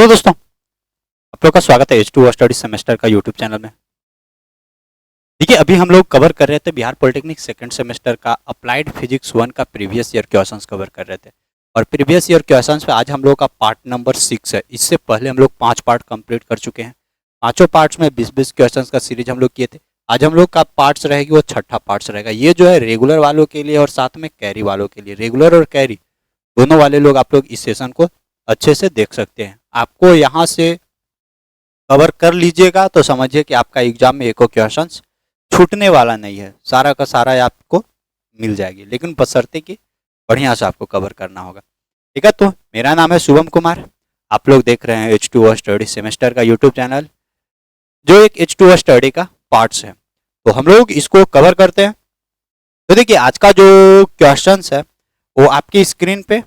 Hello दोस्तों, आप लोग का स्वागत है H2O स्टडी सेमेस्टर का यूट्यूब चैनल में। देखिए, अभी हम लोग कवर कर रहे थे बिहार पॉलिटेक्निक सेकंड सेमेस्टर का अप्लाइड फिजिक्स 1 का प्रीवियस ईयर क्वेश्चंस कवर कर रहे थे। और प्रीवियस ईयर क्वेश्चंस पे आज हम लोग का पार्ट नंबर 6 है। इससे पहले हम लोग 5 पार्ट कंप्लीट कर चुके हैं। पांचों पार्ट्स में 20-20 क्वेश्चंस का सीरीज हम लोग किए थे। आज हम लोग का पार्ट्स रहेगी वो छठा पार्ट्स रहेगा। ये जो है रेगुलर वालों के लिए और साथ में कैरी वालों के लिए, रेगुलर और कैरी दोनों वाले लोग आप लोग इस सेशन को अच्छे से देख सकते हैं। आपको यहाँ से कवर कर लीजिएगा तो समझिए कि आपका एग्जाम में एको क्वेश्चन छूटने वाला नहीं है, सारा का सारा आपको मिल जाएगी, लेकिन बशर्ते कि बढ़िया से आपको कवर करना होगा। ठीक है, तो मेरा नाम है शुभम कुमार। आप लोग देख रहे हैं H2O स्टडी सेमेस्टर का यूट्यूब चैनल, जो एक H2O स्टडी का पार्ट्स है। तो हम लोग इसको कवर करते हैं। तो देखिए, आज का जो क्वेश्चन है वो आपकी स्क्रीन पे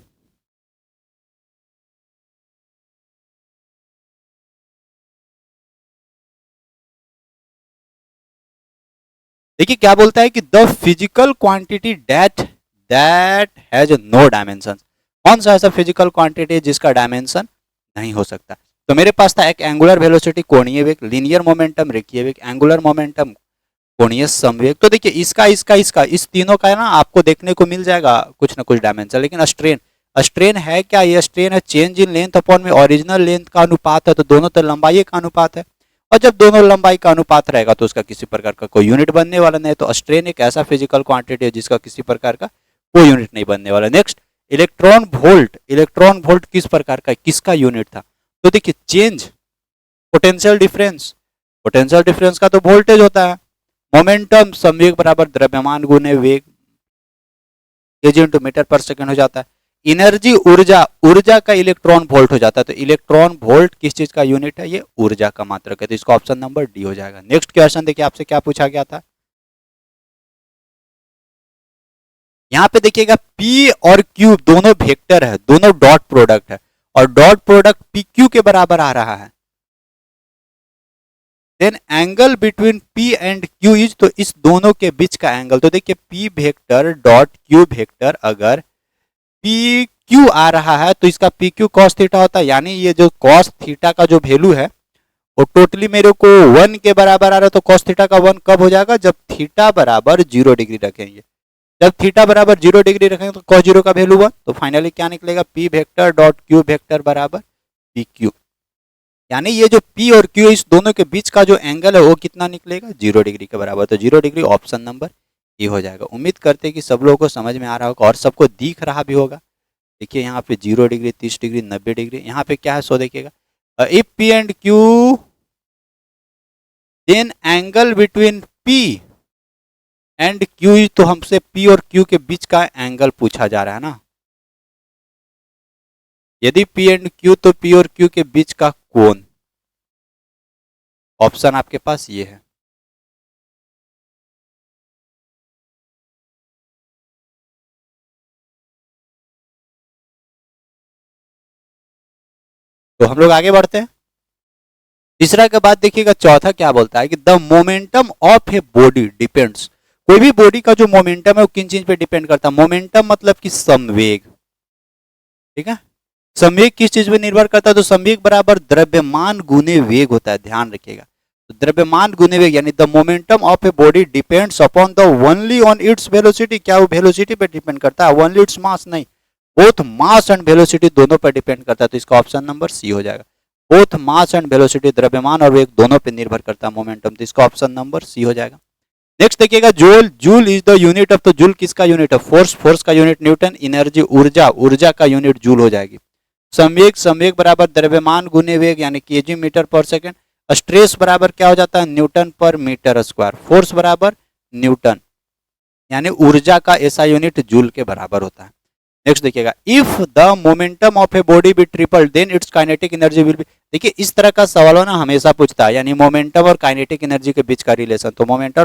देखिए क्या बोलता है कि the physical quantity that that has no dimension. कौन सा ऐसा फिजिकल क्वांटिटी जिसका डायमेंशन नहीं हो सकता। तो मेरे पास था एक एंगुलर वेलोसिटी कोणीय वेग, लीनियर मोमेंटम रेखीय वेग, एंगुलर मोमेंटम कोणीय समवेग। तो देखिए इसका इस तीनों का है ना, आपको देखने को मिल जाएगा कुछ ना कुछ डायमेंशन। लेकिन स्ट्रेन स्ट्रेन है क्या? ये स्ट्रेन है चेंज इन लेंथ अपॉन में ओरिजिनल लेंथ का अनुपात है। तो दोनों तो लंबाई का अनुपात है, और जब दोनों लंबाई का अनुपात रहेगा तो उसका किसी प्रकार का कोई यूनिट बनने वाला नहीं। तो स्ट्रेन एक ऐसा फिजिकल क्वांटिटी है जिसका किसी प्रकार का कोई यूनिट नहीं बनने वाला। Next, electron volt. Electron volt किस प्रकार का, किसका यूनिट था? तो देखिए, change potential difference, potential difference का तो वोल्टेज होता है। मोमेंटम संवेग बराबर द्रव्यमान गुने वेग, केजी इंटू मीटर पर सेकंड हो जाता है। एनर्जी ऊर्जा, ऊर्जा का इलेक्ट्रॉन वोल्ट हो जाता है। तो इलेक्ट्रॉन वोल्ट किस चीज का यूनिट है? ये ऊर्जा का मात्रक है। तो इसका ऑप्शन नंबर डी हो जाएगा। नेक्स्ट क्वेश्चन देखिए, आपसे क्या पूछा गया था। यहाँ पे देखिएगा P और Q दोनों वेक्टर है, दोनों डॉट प्रोडक्ट है, और डॉट प्रोडक्ट PQ के बराबर आ रहा है। Then angle between P and Q is, तो इस दोनों के बीच का एंगल। तो देखिए P vector dot Q vector अगर पी क्यू आ रहा है तो इसका पी क्यू कॉस थीटा होता है। यानी ये जो कॉस थीटा का जो वैल्यू है वो टोटली मेरे को 1 के बराबर आ रहा है। तो कॉस थीटा का 1 कब हो जाएगा? जब थीटा बराबर 0 डिग्री रखेंगे। जब थीटा बराबर 0 डिग्री रखेंगे तो कॉस 0 का वैल्यू 1। तो फाइनली क्या निकलेगा? P vector dot Q vector बराबर पी क्यू। यानी ये जो पी और क्यू इस दोनों के बीच का जो एंगल है वो कितना निकलेगा? 0 डिग्री के बराबर। तो 0 डिग्री ऑप्शन नंबर ए हो जाएगा। उम्मीद करते हैं कि सब लोगों को समझ में आ रहा होगा और सबको दिख रहा भी होगा। देखिए यहाँ पे 0 डिग्री, 30 डिग्री, 90 डिग्री, यहाँ पे क्या है सो देखिएगा। If P and Q then angle between P and Q, तो हमसे पी और क्यू के बीच का एंगल पूछा जा रहा है ना। यदि पी एंड क्यू, तो पी और क्यू के बीच का कोण। ऑप्शन आपके पास ये है। तो हम लोग आगे बढ़ते हैं। तीसरा के बाद देखिएगा चौथा क्या बोलता है कि the momentum of a body depends. कोई भी बॉडी का जो मोमेंटम है वो किन चीज पे डिपेंड करता है? मोमेंटम मतलब कि संवेग। ठीक है, संवेग किस चीज पे निर्भर करता है? तो संवेग बराबर द्रव्यमान गुने वेग होता है, ध्यान रखिएगा। तो द्रव्यमान गुने वेग यानी the momentum of a body depends upon the only on its velocity. क्या वो वेलोसिटी पे डिपेंड करता है? ओनली इट्स मास नहीं, बोथ मास एंड वेलोसिटी दोनों पर डिपेंड करता है। तो इसका ऑप्शन नंबर सी हो जाएगा। बोथ मास एंड वेलोसिटी, द्रव्यमान और वेग दोनों पे निर्भर करता है मोमेंटम। तो इसका ऑप्शन नंबर सी हो जाएगा। नेक्स्ट देखिएगा joule. Joule is the unit of, तो जूल किसका यूनिट है? फोर्स, फोर्स का यूनिट न्यूटन, एनर्जी ऊर्जा, ऊर्जा का यूनिट जूल हो जाएगी। संवेग, संवेग बराबर द्रव्यमान गुने वेग यानी केजी मीटर पर सेकंड। स्ट्रेस बराबर क्या हो जाता है? न्यूटन पर मीटर स्क्वायर। फोर्स बराबर न्यूटन, यानी ऊर्जा का ऐसा यूनिट जूल के बराबर होता है। नेक्स्ट देखिएगा, if the momentum of a body be triple then its kinetic energy will be. देखिए इस तरह का सवाल ना हमेशा पूछता है, यानी मोमेंटम और काइनेटिक एनर्जी के बीच का रिलेशन। तो मोमेंटम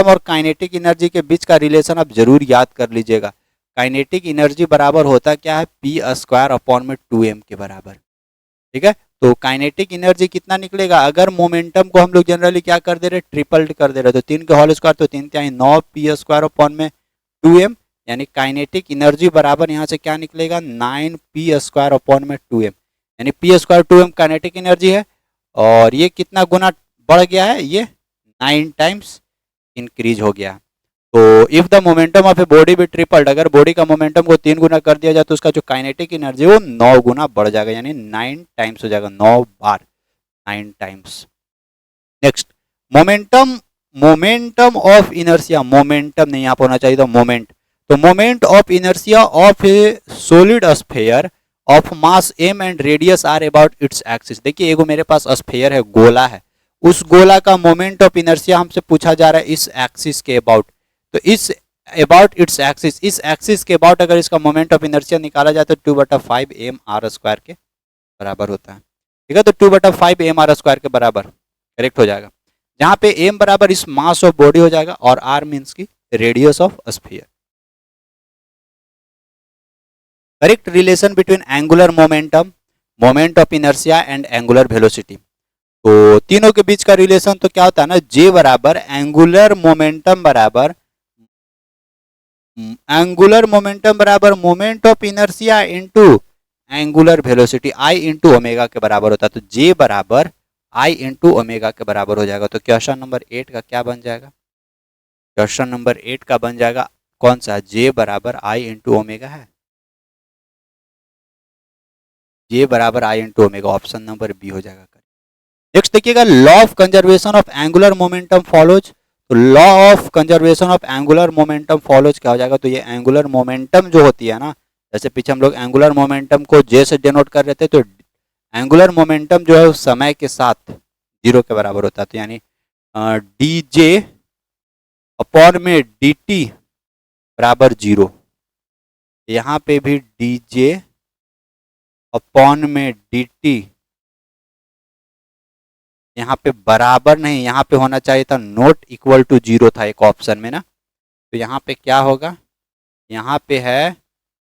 और काइनेटिक एनर्जी के बीच का रिलेशन आप जरूर याद कर लीजिएगा। काइनेटिक एनर्जी बराबर होता क्या है? पी स्क्वायर अपॉन में 2m के बराबर। ठीक है, तो काइनेटिक एनर्जी कितना निकलेगा? अगर मोमेंटम को हम लोग जनरली क्या कर दे रहे? ट्रिपल कर दे रहे। तो 3 के होल स्क्वायर, तो 3 तिहाई 9 पी स्क्वायर अपॉन में 2m, यानी काइनेटिक एनर्जी बराबर यहाँ से क्या निकलेगा? 9 पी स्क्वायर अपॉन में 2m। यानी P square 2m kinetic energy है, और ये कितना गुना बढ़ गया है, ये 9 टाइम्स इंक्रीज हो गया। तो if the momentum of a body भी ट्रिपल्ड, अगर बॉडी का मोमेंटम को 3 गुना कर दिया जाए तो उसका जो काइनेटिक एनर्जी वो 9 गुना बढ़ जाएगा, यानी 9 टाइम्स हो जाएगा, 9 बार, 9 times. Next, momentum, momentum of inertia, momentum नहीं यहाँ पर होना चाहिए था मोमेंट। तो moment of inertia of a solid sphere of mass m and radius R about its axis. देखिए एगो मेरे पास स्फीयर है, गोला है, उस गोला का मोमेंट ऑफ इनर्शिया हमसे पूछा जा रहा है इस एक्सिस के अबाउट। तो इस अबाउट इट्स एक्सिस, इस एक्सिस के अबाउट अगर इसका मोमेंट ऑफ इनर्शिया निकाला जाए तो 2/5 mr² के बराबर होता है। ठीक है, तो 2/5 mr² के बराबर करेक्ट हो जाएगा, जहां पे m बराबर इस मास ऑफ बॉडी हो जाएगा और r मीन्स की radius of sphere. Correct relation between angular momentum, moment of inertia and angular velocity. तो तीनों के बीच का रिलेशन तो क्या होता है ना, J बराबर एंगुलर मोमेंटम बराबर moment of inertia into angular velocity I into omega के बराबर होता है। तो J बराबर I इंटू ओमेगा के बराबर हो जाएगा। तो क्वेश्चन नंबर 8 का क्या बन जाएगा, क्वेश्चन नंबर 8 का बन जाएगा कौन सा, J बराबर I इंटू ओमेगा है, J बराबर I into omega, option number B हो जाएगा। नेक्स्ट देखिएगा, law of conservation of angular momentum follows. तो law of conservation of angular momentum follows क्या हो जाएगा, तो ये एंगुलर मोमेंटम जो होती है ना, जैसे पीछे हम लोग एंगुलर मोमेंटम को J से डिनोट कर रहे थे, तो एंगुलर मोमेंटम जो है उस समय के साथ 0 के बराबर होता है। तो यानी dj अपॉन में dt बराबर 0, यहाँ पे भी dj अपॉन में dt, यहाँ पे बराबर नहीं, यहाँ पे होना चाहिए था नॉट इक्वल टू 0 था एक ऑप्शन में ना, तो यहाँ पे क्या होगा, यहाँ पे है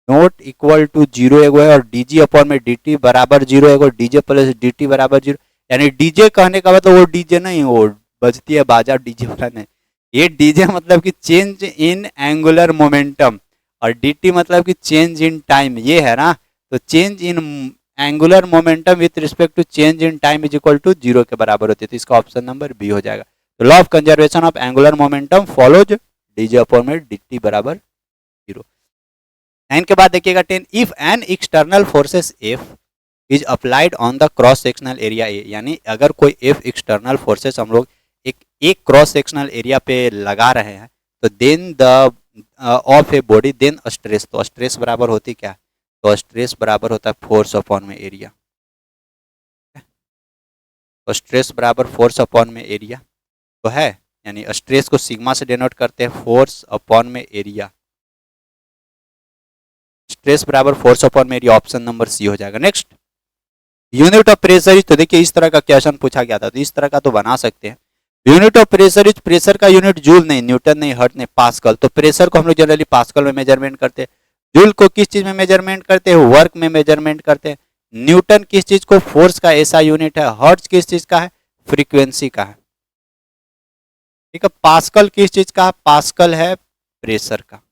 नॉट इक्वल टू 0 एगो है, और dg अपॉन में dt बराबर 0 एगो, dj प्लस dt बराबर 0, यानी dj कहने का मतलब वो dj नहीं, वो बजती है बाजा dj वाला नहीं, ये dj मतलब कि चेंज इन एंगुलर मोमेंटम, और dt मतलब कि चेंज इन टाइम, ये है ना। तो change in angular momentum with respect to change in time is equal to 0 के बराबर होती है। तो इसका ऑप्शन नंबर बी हो जाएगा। तो law of conservation of angular momentum follows dj upon में dt बराबर 0। 9 के बाद देखिएगा 10, if an external forces F is applied on the cross sectional area A, यानी अगर कोई F एक्सटर्नल फोर्सेस हम लोग एक क्रॉस सेक्शनल एरिया पे लगा रहे हैं, तो then the of a body then stress, तो स्ट्रेस बराबर होती क्या, तो स्ट्रेस बराबर होता है फोर्स अपॉन में एरिया। तो स्ट्रेस बराबर फोर्स अपॉन में एरिया तो है, यानी स्ट्रेस को सिग्मा से डिनोट करते हैं, फोर्स अपॉन में एरिया, स्ट्रेस बराबर फोर्स अपॉन में एरिया, ऑप्शन नंबर सी हो जाएगा। Next, unit of pressure is, तो देखिए इस तरह का क्वेश्चन पूछा गया था, तो इस तरह का तो बना सकते हैं। Unit of pressure is, pressure का यूनिट जूल नहीं, न्यूटन नहीं, हर्ट्ज नहीं, पास्कल। तो प्रेशर को हम लोग जनरली पास्कल में मेजरमेंट करते हैं, जूल को किस चीज में मेजरमेंट करते हैं, वर्क में मेजरमेंट करते हैं, न्यूटन किस चीज को, फोर्स का ऐसा यूनिट है, हर्ट्ज किस चीज का है, फ्रीक्वेंसी का है। ठीक है, पास्कल किस चीज का, पास्कल है प्रेशर का।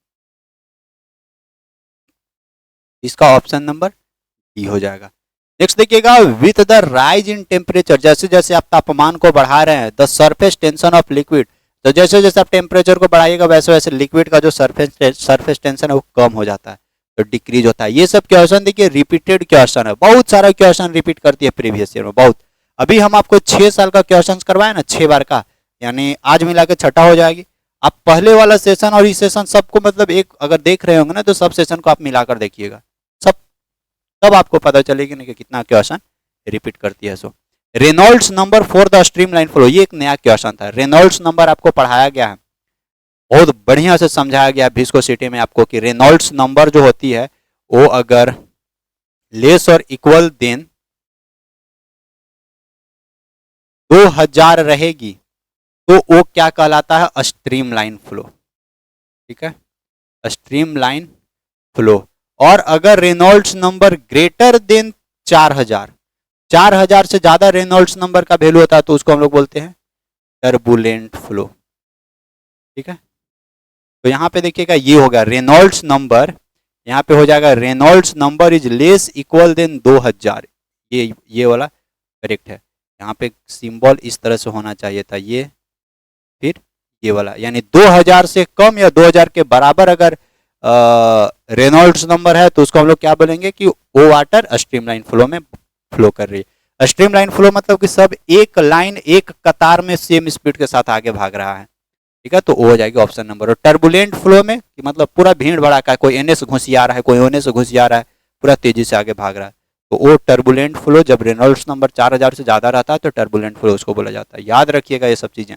इसका ऑप्शन नंबर डी हो जाएगा। नेक्स्ट देखिएगा, with the rise in temperature, जैसे जैसे आप तापमान को बढ़ा रहे हैं, the surface tension of liquid, तो जैसे जैसे आप टेम्परेचर को बढ़ाइएगा वैसे वैसे लिक्विड का जो सरफेस टेंशन है वो कम हो जाता है, तो डिक्रीज होता है। ये सब क्वेश्चन देखिए रिपीटेड क्वेश्चन है, बहुत सारा क्वेश्चन रिपीट करती है प्रीवियस ईयर में, बहुत। अभी हम आपको 6 साल का क्वेश्चन करवाए ना, 6 बार का, यानी आज मिला के छठा हो जाएगी। आप पहले वाला सेशन और इस सेशन सबको मतलब एक अगर देख रहे होंगे ना, तो सब सेशन को आप मिलाकर देखिएगा, सब तब आपको पता चलेगी ना कि कितना क्वेश्चन रिपीट करती है। So Reynolds number for the streamline flow, ये एक नया क्वेश्चन था। रेनॉल्ड्स नंबर आपको पढ़ाया गया है, बहुत बढ़िया से समझाया गया है विस्कोसिटी में आपको कि रेनॉल्ड्स नंबर जो होती है वो अगर लेस और इक्वल देन 2000 रहेगी तो वो क्या कहलाता है, स्ट्रीमलाइन फ्लो। ठीक है, स्ट्रीमलाइन फ्लो। और अगर रेनॉल्ड्स नंबर ग्रेटर देन 4000 से ज्यादा रेनॉल्ड्स नंबर का वैल्यू होता है तो उसको हम लोग बोलते हैं टर्बुलेंट फ्लो। ठीक है, तो यहां पे देखिएगा ये होगा रेनॉल्ड्स नंबर, यहां पे हो जाएगा Reynolds number is less equal than 2000, ये वाला करेक्ट है। यहाँ पे सिंबल इस तरह से होना चाहिए था, ये फिर ये वाला, यानी 2000 से कम या 2000 के बराबर अगर रेनॉल्ड्स नंबर है तो उसको हम लोग क्या बोलेंगे कि वो वाटर स्ट्रीमलाइन फ्लो में फ्लो कर रही है। स्ट्रीमलाइन फ्लो मतलब कि सब एक लाइन एक कतार में सेम स्पीड के साथ आगे भाग रहा है, ठीक है, तो वो हो जाएगी ऑप्शन नंबर। और टर्बुलेंट फ्लो में कि मतलब पूरा भीड़ भड़ाका, कोई एनए से घुसिया रहा है, कोई ओने से घुसिया रहा है, पूरा तेजी से आगे भाग रहा है, तो वो टर्बुलेंट फ्लो। जब रेनॉल्ड्स नंबर 4000 से ज्यादा रहता है तो टर्बुलेंट फ्लो उसको बोला जाता है। याद रखिएगा ये सब चीजें।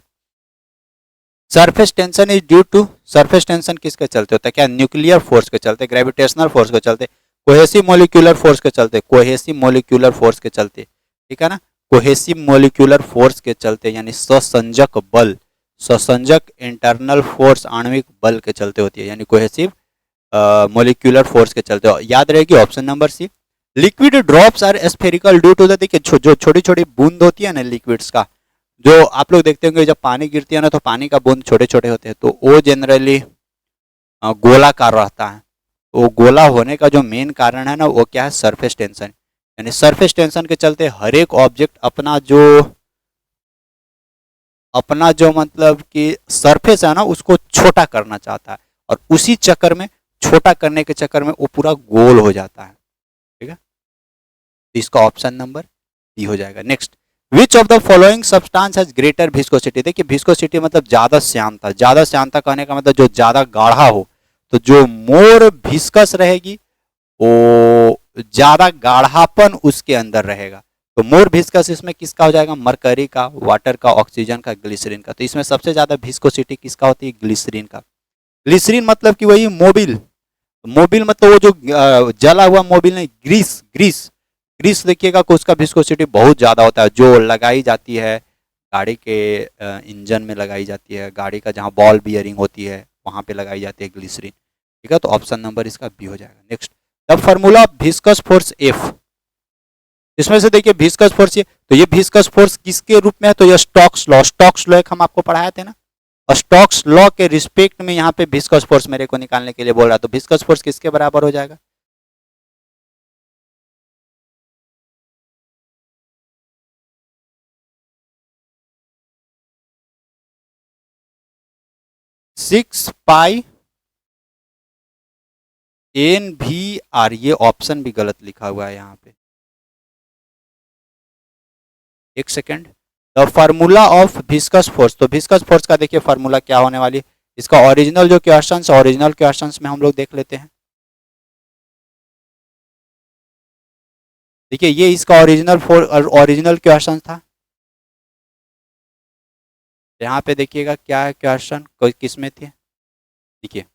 Surface tension is due to, surface tension किसके चलते होता है? क्या न्यूक्लियर फोर्स के चलते, ग्रेविटेशनल फोर्स के चलते, कोहेसिव मोलिक्यूलर फोर्स के चलते, कोहेसिव मोलिक्यूलर फोर्स के चलते, ठीक है ना, कोहेसिव मोलिक्यूलर फोर्स के चलते, यानी ससंजक बल, ससंजक इंटरनल फोर्स आणविक बल के चलते होती है, यानी कोहेसिव मोलिक्यूलर फोर्स के चलते। याद रहेगी option number C. Liquid drops are spherical due to the, देखिए जो छोटी छोटी बूंद होती है ना लिक्विड्स का, जो आप लोग देखते होंगे जब पानी गिरती है ना तो पानी का बूंद छोटे छोटे होते हैं, तो वो जनरली गोलाकार रहता है। वो गोला होने का जो मेन कारण है ना वो क्या है? Surface tension. यानी सरफेस टेंशन के चलते हर एक ऑब्जेक्ट अपना जो मतलब कि सरफेस है ना उसको छोटा करना चाहता है, और उसी चक्कर में, छोटा करने के चक्कर में वो पूरा गोल हो जाता है, ठीक है। तो इसका ऑप्शन नंबर डी हो जाएगा। Next, which of the following substance has greater viscosity? देखिए विस्कोसिटी मतलब ज्यादा श्यानता, ज्यादा श्यानता कहने का मतलब जो ज्यादा गाढ़ा हो, तो जो मोर विस्कस रहेगी वो ज्यादा गाढ़ापन उसके अंदर रहेगा। तो मोर विस्कस इसमें किसका हो जाएगा? मरकरी का, वाटर का, ऑक्सीजन का, ग्लिसरीन का। तो इसमें सबसे ज्यादा विस्कोसिटी किसका होती है? ग्लिसरीन का। ग्लिसरीन मतलब कि वही मोबिल, मोबिल मतलब वो जो जला हुआ मोबिल नहीं, ग्रीस, ग्रीस, ग्रीस देखिएगा कि उसका विस्कोसिटी बहुत ज़्यादा होता है, जो लगाई जाती है गाड़ी के इंजन में लगाई जाती है, गाड़ी का जहाँ बॉल बियरिंग होती है वहाँ पे लगाई जाती है ग्लिसरीन, ठीक है। तो ऑप्शन नंबर इसका बी हो जाएगा। Next, the formula of viscous force F, इसमें से देखिए विस्कस फोर्स, ये तो ये विस्कस फोर्स किसके रूप में है? तो ये स्टोक्स लॉ, स्टोक्स लॉ एक हम आपको पढ़ाए थे ना, और स्टोक्स लॉ के रिस्पेक्ट में यहाँ पे विस्कस फोर्स मेरे को निकालने के लिए बोल रहा, तो विस्कस फोर्स किसके बराबर हो जाएगा? सिक्स पाई एन भी आर, ये ऑप्शन भी गलत लिखा हुआ है यहाँ पे, एक second. The formula of viscous force, तो विस्कस फोर्स का देखिए फार्मूला क्या होने वाली है, इसका ओरिजिनल जो क्वेश्चंस, ओरिजिनल क्वेश्चंस में हम लोग देख लेते हैं। देखिए ये इसका ओरिजिनल क्वेश्चन था, यहाँ पे देखिएगा क्या है क्वेश्चन, किस में थे? देखिए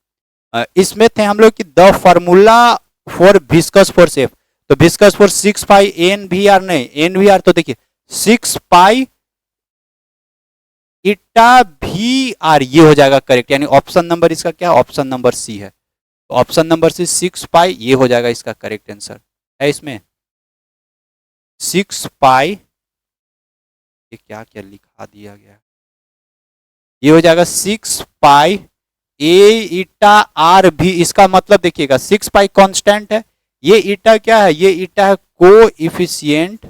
इसमें थे हम लोग कि the formula for viscous force F, तो viscous force 6 pi N V R, नहीं एन वी आर, तो देखिए 6 पाई इटा भी आर, ये हो जाएगा करेक्ट, यानी ऑप्शन नंबर इसका क्या? ऑप्शन नंबर सी है। तो ऑप्शन नंबर सी 6 पाई, ये हो जाएगा इसका करेक्ट आंसर है। इसमें 6 पाई, ये क्या क्या लिखा दिया गया, ये हो जाएगा 6 पाई ए ईटा आर भी, इसका मतलब देखिएगा 6 पाई कांस्टेंट है, ये ईटा क्या है? ये ईटा है कोएफिशिएंट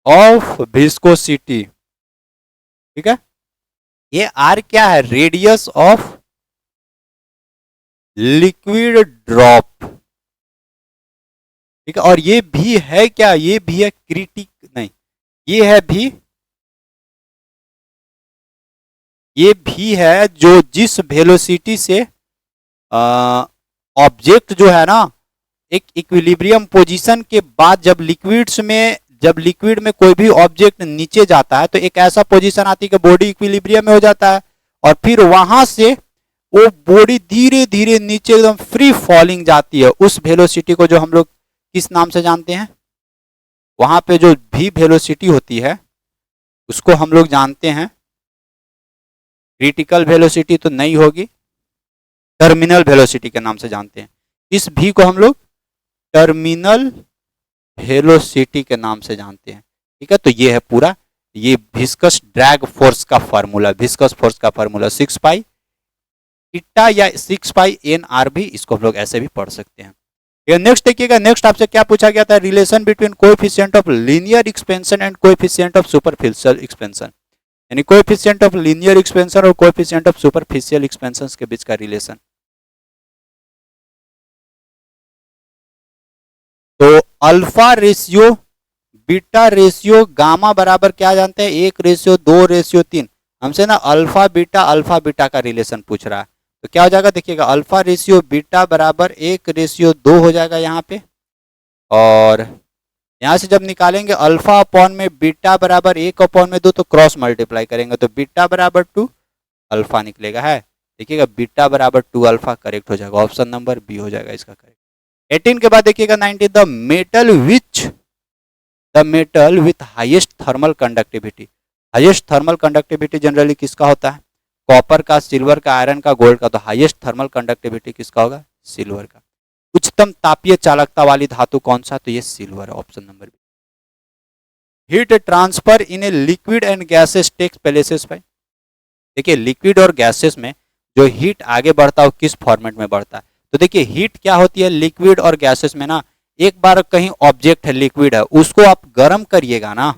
ऑफ विस्कोसिटी, ठीक है। ये आर क्या है? रेडियस ऑफ लिक्विड ड्रॉप, ठीक है। और ये भी है क्या? ये भी है क्रिटिक, नहीं ये है भी, ये भी है जो जिस वेलोसिटी से ऑब्जेक्ट जो है ना एक इक्विलिब्रियम पोजीशन के बाद जब लिक्विड में कोई भी ऑब्जेक्ट नीचे जाता है तो एक ऐसा पोजीशन आती है कि बॉडी इक्विलिब्रियम में हो जाता है, और फिर वहां से वो बॉडी धीरे धीरे नीचे एकदम फ्री फॉलिंग जाती है। उस वेलोसिटी को जो हम लोग किस नाम से जानते हैं? वहां पे जो भी वेलोसिटी होती है उसको हम लोग जानते हैं, क्रिटिकल वेलोसिटी तो नहीं होगी, टर्मिनल वेलोसिटी के नाम से जानते हैं। इस भी को हम लोग टर्मिनल वेलोसिटी के नाम से जानते हैं, ठीक है। तो ये है पूरा, ये विस्कस ड्रैग फोर्स का फार्मूला, विस्कस फोर्स का फार्मूला 6 पाई इटा या 6 पाई एन आर भी, इसको हम लोग ऐसे भी पढ़ सकते हैं। नेक्स्ट देखिएगा, नेक्स्ट आपसे क्या पूछा गया था, relation between coefficient of linear expansion and coefficient of superficial expansion, यानी कोएफिशिएंट ऑफ लीनियर एक्सपेंशन और कोएफिशिएंट ऑफ सुपरफिशियल एक्सपेंशन के बीच का रिलेशन। तो alpha ratio, beta ratio, gamma बराबर क्या जानते हैं, 1:2:3। हमसे ना अल्फा बीटा का रिलेशन पूछ रहा है, तो क्या हो जाएगा देखिएगा, अल्फा रेशियो बीटा बराबर 1:2 हो जाएगा यहाँ पे, और यहाँ से जब निकालेंगे अल्फा अपॉन में बीटा बराबर 1/2 तो क्रॉस मल्टीप्लाई करेंगे तो बीटा बराबर 2 अल्फा निकलेगा है। देखिएगा बीटा बराबर 2 अल्फा करेक्ट हो जाएगा, ऑप्शन नंबर बी हो जाएगा इसका करेक्ट। 18 के बाद देखिएगा 19, the metal with highest thermal conductivity. Highest thermal conductivity generally किसका होता है, कॉपर का, सिल्वर का, आयरन का, गोल्ड का। तो हाईएस्ट थर्मल कंडक्टिविटी किसका होगा, सिल्वर का। उच्चतम तापीय चालकता वाली धातु कौन सा, तो ये सिल्वर है, option number B. Heat transfer in a liquid and gases takes places by. देखिए लिक्विड और गैसेस में जो हीट आगे बढ़ता है वो किस फॉर्मेट में बढ़ता है, तो देखिए हीट क्या होती है लिक्विड और गैसेस में ना, एक बार कहीं ऑब्जेक्ट है लिक्विड है उसको आप गर्म करिएगा ना,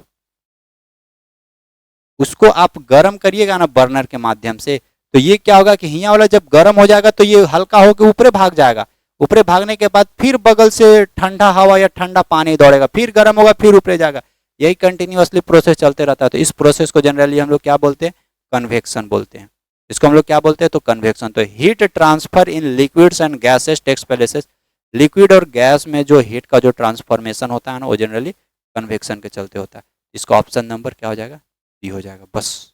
उसको आप गर्म करिएगा ना बर्नर के माध्यम से, तो ये क्या होगा कि हिया वाला जब गर्म हो जाएगा तो ये हल्का होकर ऊपरे भाग जाएगा, ऊपरे भागने के बाद फिर बगल से ठंडा हवा या ठंडा पानी दौड़ेगा, फिर गर्म होगा, फिर ऊपरे जाएगा, यही कंटिन्यूअसली प्रोसेस चलते रहता है। तो इस प्रोसेस को जनरली हम लोग क्या बोलते हैं, कन्वेक्शन बोलते हैं। इसको हम लोग क्या बोलते हैं, तो कन्वेक्शन। तो heat transfer in liquids and gases takes places, liquid और गैस में जो हीट का जो ट्रांसफॉर्मेशन होता है ना वो जनरली कन्वेक्शन के चलते होता है। इसका ऑप्शन नंबर क्या हो जाएगा, बी हो जाएगा बस।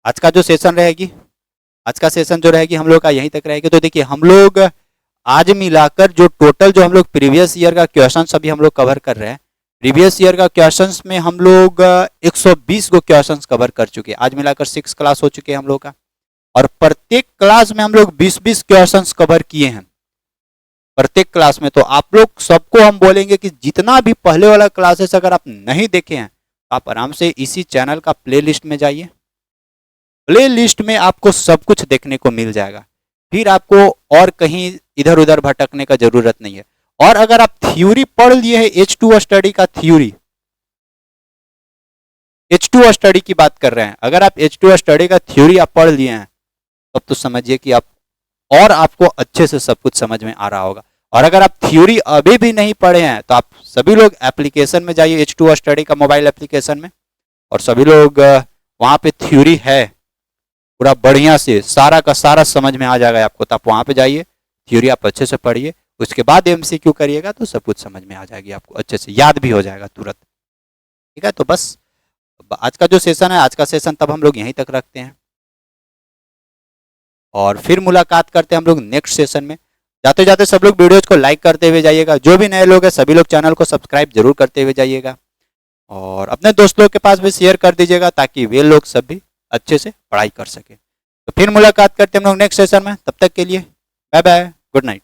आज का जो सेशन रहेगी, आज का सेशन जो रहेगी हम लोग का यहीं तक रहेगी। तो देखिए हम लोग आज मिलाकर जो टोटल जो हम लोग प्रीवियस ईयर का क्वेश्चन अभी हम लोग कवर कर रहे हैं, प्रीवियस ईयर का क्वेश्चंस में हम लोग 120 को क्वेश्चंस कवर कर चुके हैं। आज मिलाकर 6 क्लास हो चुके हैं हम लोग का, और प्रत्येक क्लास में हम लोग 20-20 क्वेश्चंस कवर किए हैं प्रत्येक क्लास में। तो आप लोग सबको हम बोलेंगे कि जितना भी पहले वाला क्लासेस अगर आप नहीं देखे हैं आप आराम से इसी चैनल का प्ले लिस्ट में जाइए, प्ले लिस्ट में आपको सब कुछ देखने को मिल जाएगा, फिर आपको और कहीं इधर उधर भटकने का जरूरत नहीं है। और अगर आप थ्योरी पढ़ लिए हैं H2O स्टडी का थ्योरी, H2O स्टडी की बात कर रहे हैं, अगर आप H2O स्टडी का थ्योरी आप पढ़ लिए हैं तब तो समझिए कि आप और आपको अच्छे से सब कुछ समझ में आ रहा होगा। और अगर आप थ्योरी अभी भी नहीं पढ़े हैं तो आप सभी लोग एप्लीकेशन में जाइए, H2O स्टडी का मोबाइल एप्लीकेशन में, और सभी लोग वहां पे थ्योरी है पूरा बढ़िया से, सारा का सारा समझ में आ जाएगा आपको। तो आप वहां पे जाइए, थ्योरी आप अच्छे से पढ़िए, उसके बाद MCQ करिएगा तो सब कुछ समझ में आ जाएगी आपको, अच्छे से याद भी हो जाएगा तुरंत। ठीक है, तो बस आज का जो सेशन है, आज का सेशन तब हम लोग यहीं तक रखते हैं, और फिर मुलाकात करते हैं हम लोग नेक्स्ट सेशन में। जाते जाते सब लोग वीडियोज को लाइक करते हुए जाइएगा, जो भी नए लोग हैं सभी लोग चैनल को सब्सक्राइब जरूर करते हुए जाइएगा, और अपने दोस्त लोग के पास भी शेयर कर दीजिएगा ताकि वे लोग सब भी अच्छे से पढ़ाई कर सके। तो फिर मुलाकात करते हैं हम लोग नेक्स्ट सेशन में, तब तक के लिए बाय बाय, गुड नाइट।